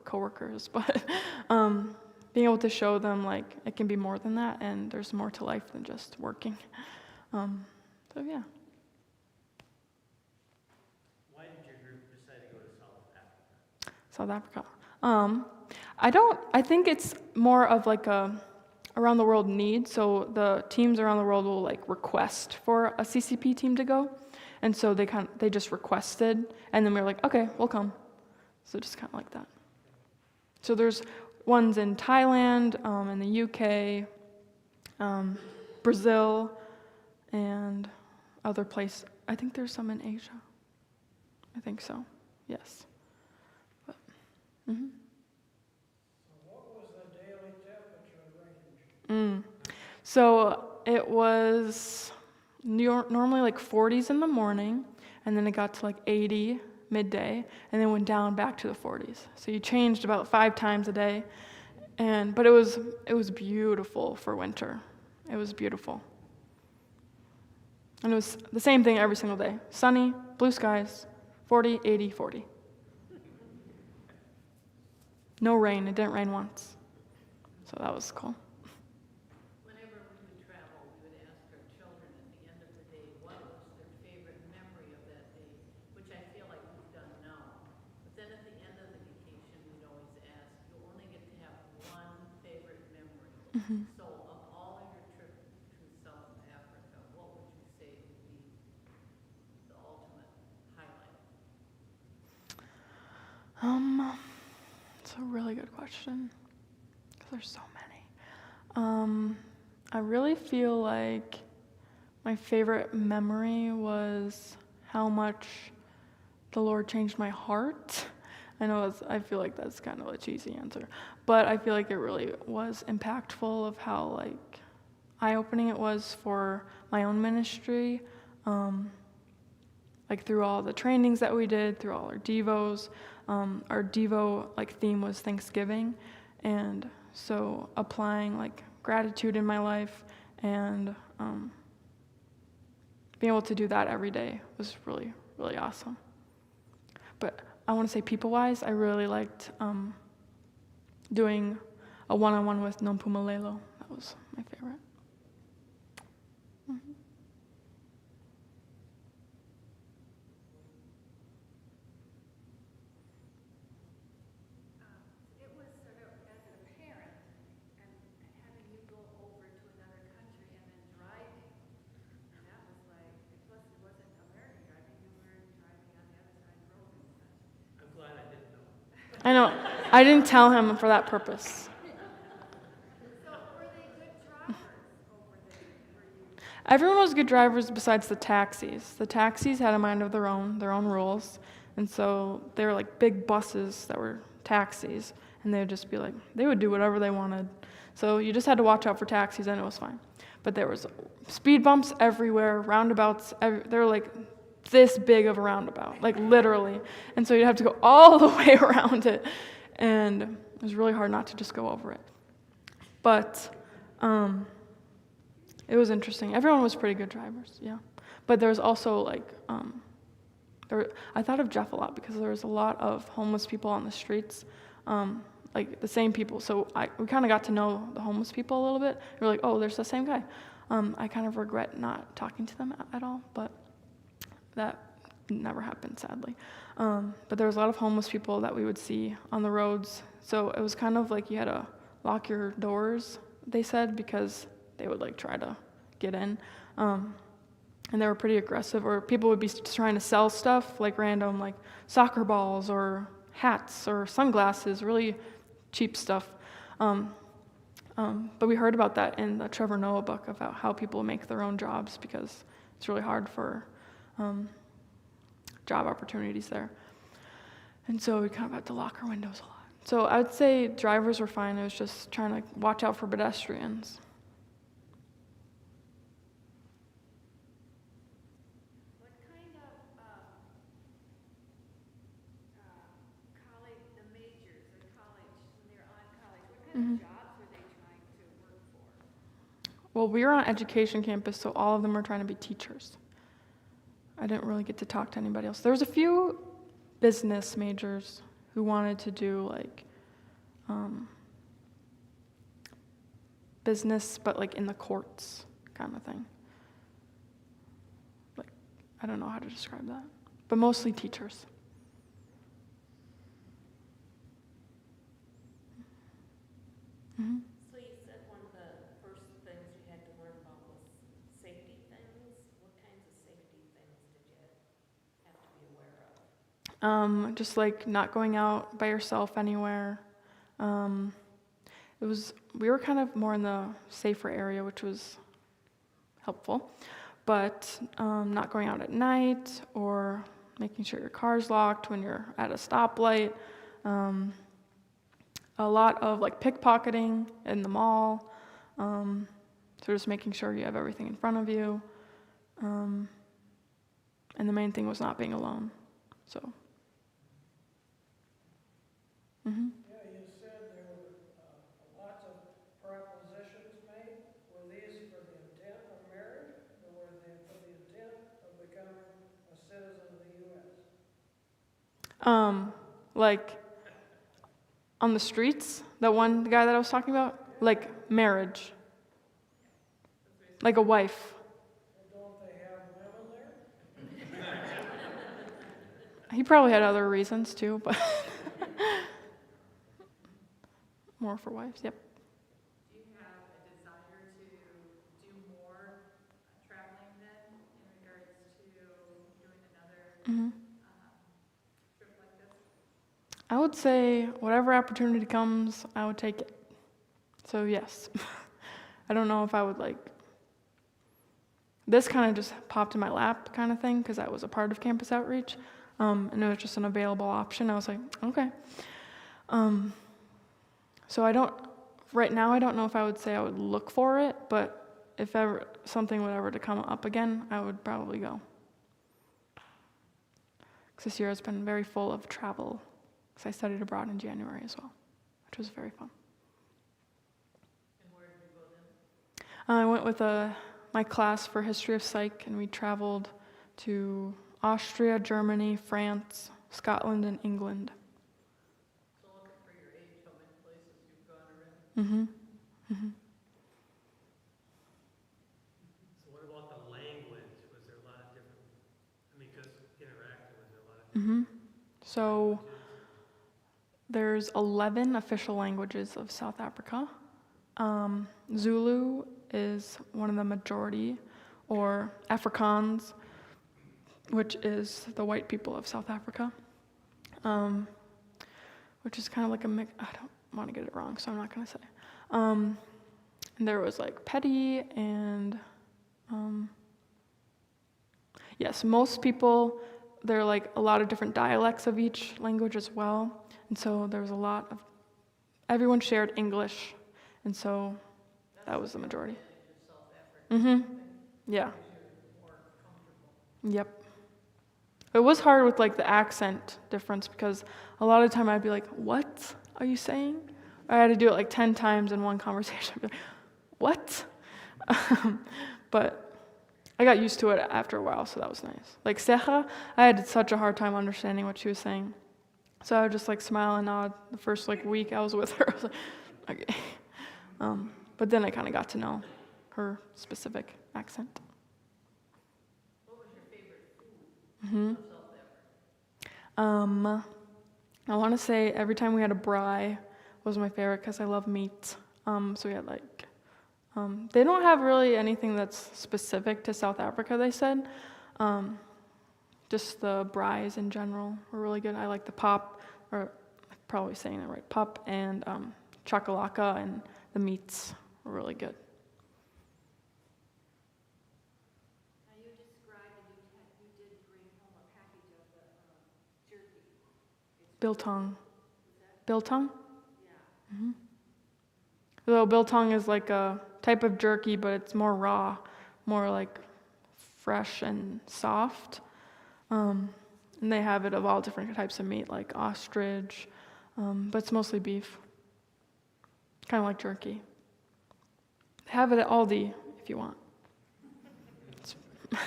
coworkers. But being able to show them like it can be more than that, and there's more to life than just working. So yeah. Why did your group decide to go to South Africa? South Africa. I think it's more of like a around the world need. So the teams around the world will like request for a CCP team to go. And so they just requested, and then we were like, okay, we'll come. So just kind of like that. So there's ones in Thailand, in the UK, Brazil, and other places. I think there's some in Asia. I think so, yes. But, mm-hmm. So what was the daily temperature range? So it was normally like 40s in the morning, and then it got to like 80 midday, and then went down back to the 40s. So you changed about 5 times a day, but it was beautiful for winter. It was beautiful, and it was the same thing every single day: sunny, blue skies, 40, 80, 40. No rain. It didn't rain once, so that was cool. Whenever we would travel, we would ask our children at the end of the day what was their favorite memory of that day, which I feel like we've done now. But then at the end of the vacation, we'd always ask, you only get to have one favorite memory. So of all of your trip to South Africa, what would you say would be the ultimate highlight? It's a really good question, because there's so many. I really feel like my favorite memory was how much the Lord changed my heart. I feel like that's kind of a cheesy answer, but I feel like it really was impactful of how like eye-opening it was for my own ministry. Like through all the trainings that we did, through all our devos. Our devo like theme was Thanksgiving, and so applying like gratitude in my life and being able to do that every day was really, really awesome. But I want to say people-wise, I really liked doing a one-on-one with Nompumalelo. That was my favorite. It was sort of as a parent and having I know. I didn't tell him for that purpose. So were they good drivers over there? Were you? Everyone was good drivers besides the taxis. The taxis had a mind of their own rules. And so they were like big buses that were taxis. And they would just be like, they would do whatever they wanted. So you just had to watch out for taxis and it was fine. But there was speed bumps everywhere, roundabouts, they were like this big of a roundabout, like literally. And so you'd have to go all the way around it. And it was really hard not to just go over it. But it was interesting. Everyone was pretty good drivers, yeah. But there was also like, I thought of Jeff a lot because there was a lot of homeless people on the streets, like the same people. So we kind of got to know the homeless people a little bit. We were like, oh, there's the same guy. I kind of regret not talking to them at all, but that never happened, sadly. But there was a lot of homeless people that we would see on the roads. So it was kind of like you had to lock your doors, they said, because they would like try to get in. And they were pretty aggressive, or people would be trying to sell stuff, like random like soccer balls or hats or sunglasses, really cheap stuff. But we heard about that in the Trevor Noah book about how people make their own jobs because it's really hard for job opportunities there. And so we kind of had to lock our windows a lot. So I would say drivers were fine. It was just trying to watch out for pedestrians. What kind of college, the majors or college, when they're on college, what kind of jobs were they trying to work for? Well, we were on education campus, so all of them were trying to be teachers. I didn't really get to talk to anybody else. There was a few business majors who wanted to do like business, but like in the courts kind of thing. Like, I don't know how to describe that, but mostly teachers. Mm-hmm. So you said one of the first things you had to learn about was safety things. What kinds of safety things did you have to be aware of? Just like not going out by yourself anywhere. We were kind of more in the safer area, which was helpful, but not going out at night or making sure your car's locked when you're at a stoplight. A lot of like pickpocketing in the mall. So just making sure you have everything in front of you. And the main thing was not being alone. So. Mm-hmm. Yeah, you said there were lots of propositions made. Were these for the intent of marriage, or were they for the intent of becoming a citizen of the U.S.? Like on the streets, the guy that I was talking about, like marriage, like a wife. Well, don't they have women there? He probably had other reasons too, but more for wives. Yep. Do you have a desire to do more traveling then in regards to doing another trip like this? I would say whatever opportunity comes, I would take it. So yes. I don't know if I would like. This kind of just popped in my lap kind of thing because I was a part of campus outreach. And it was just an available option. I was like, okay. So right now I don't know if I would say I would look for it, but if ever something would ever to come up again, I would probably go. Because this year has been very full of travel, because I studied abroad in January as well, which was very fun. And where did you go then? I went with my class for History of Psych, and we traveled to Austria, Germany, France, Scotland, and England. So looking for your age, how many places you've gone already? So what about the language? Was there a lot of different, I mean, because interacting, was there a lot of different So there's 11 official languages of South Africa. Zulu is one of the majority, or Afrikaans, which is the white people of South Africa. which is kind of like a mix. I don't want to get it wrong, so I'm not going to say. And there was like petty and yes, most people, there are like a lot of different dialects of each language as well. And so there was a lot of, everyone shared English. And so that was the majority. Mm-hmm. Yeah. Yep. It was hard with like the accent difference because a lot of the time I'd be like, what are you saying? I had to do it like 10 times in one conversation. I'd be like, what? But I got used to it after a while, so that was nice. Like Ceja, I had such a hard time understanding what she was saying. So I would just like smile and nod the first like week I was with her. I was like, okay. But then I kind of got to know her specific accent. What was your favorite food of South Africa? I want to say every time we had a braai was my favorite because I love meat. So we had like, they don't have really anything that's specific to South Africa, they said. Just the braais in general were really good. I like the pop, or I'm probably saying that right, pop and chakalaka, and the meats were really good. Now, you described that you did bring home a package of the jerky. Biltong. Biltong? Yeah. Mm-hmm. So biltong is like a type of jerky, but it's more raw, more like fresh and soft. And they have it of all different types of meat, like ostrich, but it's mostly beef. Kind of like jerky. Have it at Aldi if you want. What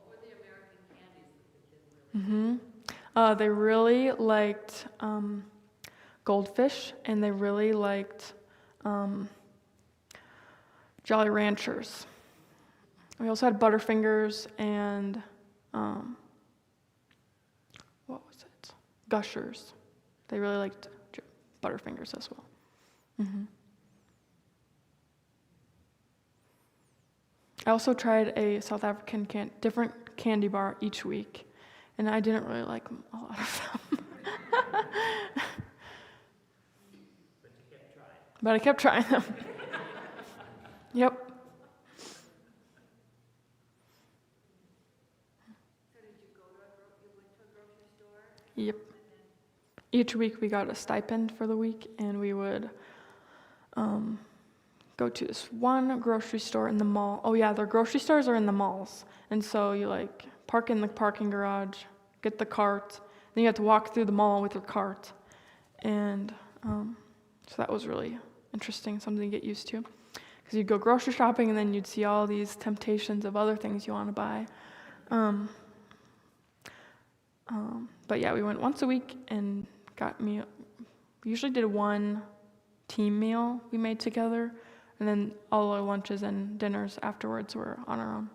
were the American candies that the kids really Mm-hmm. They really liked goldfish, and they really liked Jolly Ranchers. We also had Butterfingers and what was it? Gushers. They really liked Butterfingers as well. Mm-hmm. I also tried a South African different candy bar each week, and I didn't really like a lot of them. But I kept trying them. Yep. So did you went to a grocery store? Yep. Each week we got a stipend for the week, and we would go to this one grocery store in the mall. Oh yeah, their grocery stores are in the malls. And so you like park in the parking garage, get the cart, then you have to walk through the mall with your cart. And so that was really interesting, something to get used to. Because you'd go grocery shopping and then you'd see all these temptations of other things you want to buy. But yeah, we went once a week and we usually did one team meal we made together, and then all our lunches and dinners afterwards were on our own.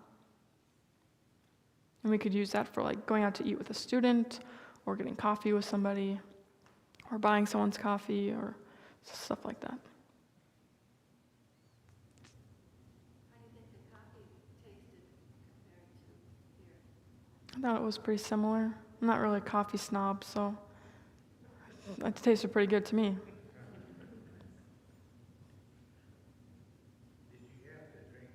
And we could use that for like going out to eat with a student, or getting coffee with somebody, or buying someone's coffee, or stuff like that. How do you think the coffee tasted compared to here? I thought it was pretty similar. I'm not really a coffee snob, so it tasted pretty good to me. Did you have to drink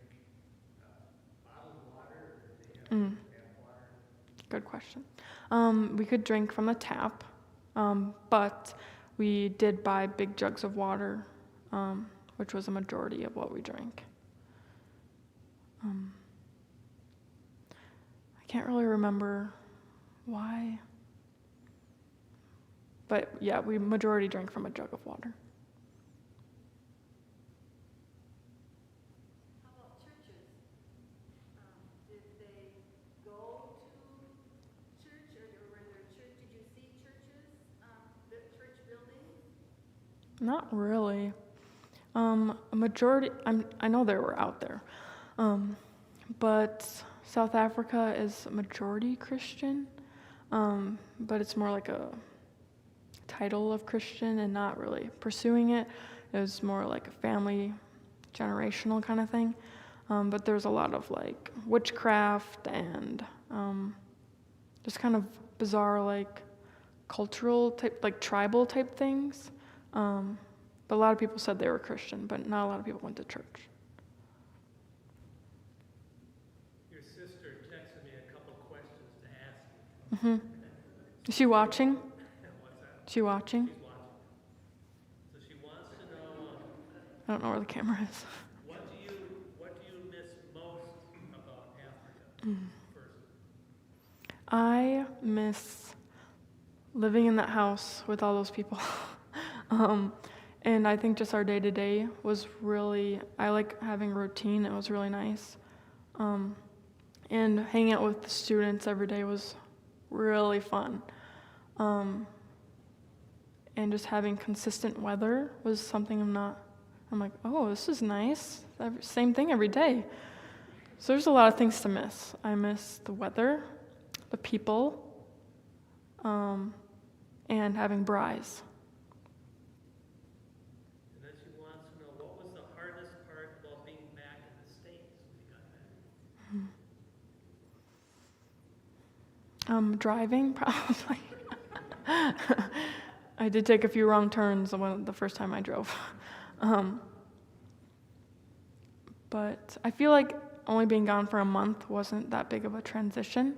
bottled water, or did they have tap water? Good question. We could drink from the tap, but we did buy big jugs of water, which was a majority of what we drank. I can't really remember why. But yeah, we majority drank from a jug of water. How about churches? Did they go to church, or were there church? Did you see churches, the church buildings? Not really. A majority, I know they were out there, but South Africa is majority Christian, but it's more like a title of Christian and not really pursuing it. It was more like a family, generational kind of thing. But there's a lot of like witchcraft and just kind of bizarre like cultural type, like tribal type things. But a lot of people said they were Christian, but not a lot of people went to church. Your sister texted me a couple questions to ask you. Is she watching? What's that? Is she watching? She's watching. So she wants to know, I don't know where the camera is. what do you miss most about Africa? First. I miss living in that house with all those people. And I think just our day-to-day was really, I like having a routine. It was really nice. And hanging out with the students every day was really fun. And just having consistent weather was something I'm like, oh, this is nice. Same thing every day. So there's a lot of things to miss. I miss the weather, the people, and having braais. And then she wants to know, what was the hardest part about being back in the States when you got back? Driving, probably. I did take a few wrong turns the first time I drove. But I feel like only being gone for a month wasn't that big of a transition.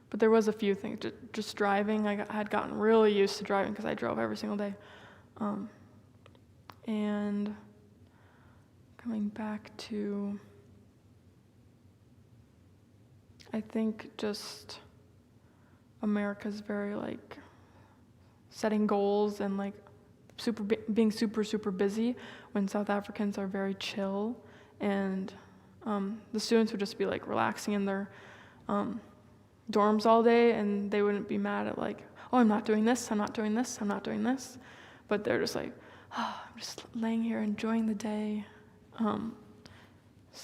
But there was a few things. Just driving, I had gotten really used to driving because I drove every single day. And coming back to, I think just America's very like setting goals and like being super busy, when South Africans are very chill, and the students would just be like relaxing in their dorms all day, and they wouldn't be mad at like, oh, I'm not doing this, I'm not doing this, I'm not doing this, but they're just like, oh, I'm just laying here enjoying the day. So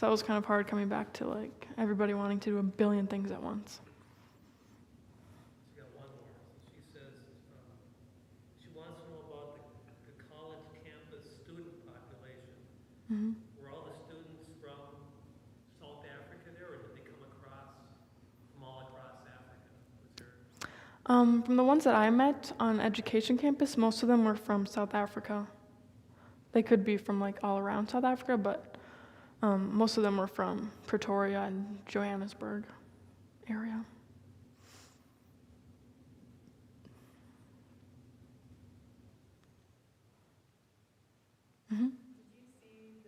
that was kind of hard coming back to like everybody wanting to do a billion things at once. She got one more. She says she wants to know about the college campus student population. Were all the students from South Africa there, or did they come from all across Africa? Was there... From the ones that I met on education campus, most of them were from South Africa. They could be from like all around South Africa, but most of them were from Pretoria and Johannesburg area. Did you see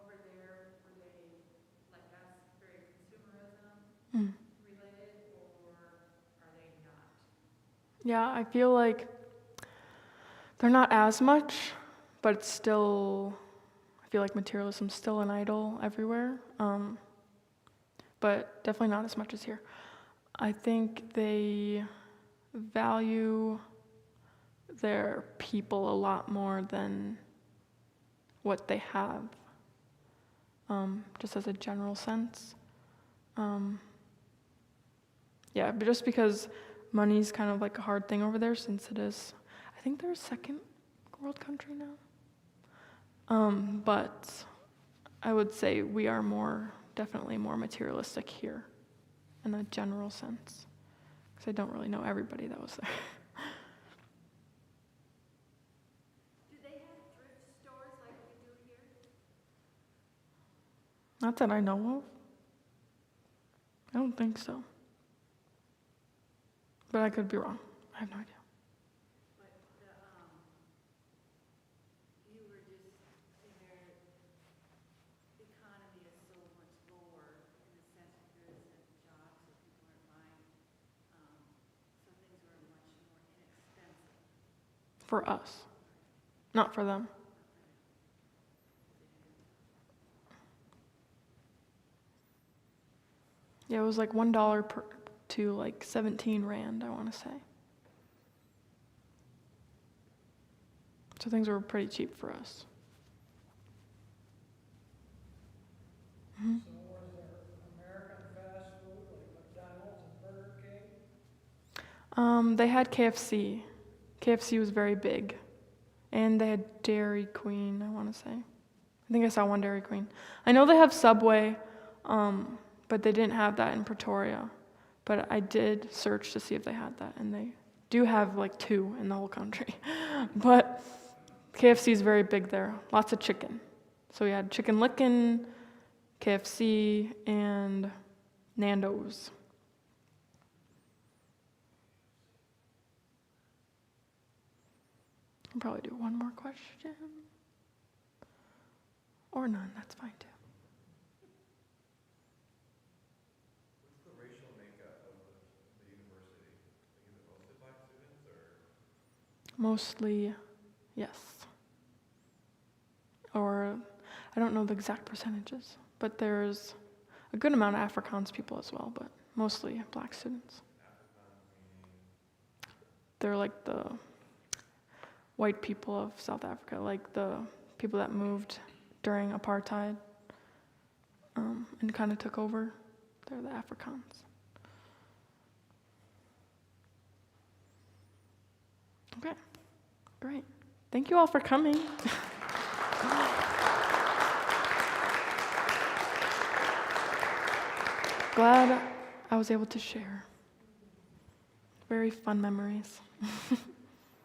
over there, were they, like us, very consumerism related, or are they not? Yeah, I feel like they're not as much, but it's still, I feel like materialism's still an idol everywhere, but definitely not as much as here. I think they value their people a lot more than what they have, just as a general sense. Yeah, but just because money's kind of like a hard thing over there, since it is, I think they're a second world country now. But I would say we are definitely more materialistic here in a general sense, because I don't really know everybody that was there. Do they have thrift stores like we do here? Not that I know of. I don't think so. But I could be wrong. I have no idea. But you were just, their economy is so much lower in the sense that there isn't jobs, so people aren't buying, so things are much more inexpensive. For us, not for them. Yeah, it was like $1 to like 17 Rand, I want to say. So things were pretty cheap for us. So was there American fast food like McDonald's and Burger King? They had KFC. KFC was very big. And they had Dairy Queen, I want to say. I think I saw one Dairy Queen. I know they have Subway, but but they didn't have that in Pretoria. But I did search to see if they had that, and they do have like 2 in the whole country. But KFC is very big there, lots of chicken. So we had Chicken Licken, KFC, and Nando's. I'll probably do one more question. Or none, that's fine too. What's the racial makeup of the university? Like, is it mostly black students or? Mostly, yes. Or, I don't know the exact percentages, but there's a good amount of Afrikaans people as well, but mostly black students. They're like the white people of South Africa, like the people that moved during apartheid and kind of took over. They're the Afrikaans. Okay, great. Thank you all for coming. Glad I was able to share. Very fun memories.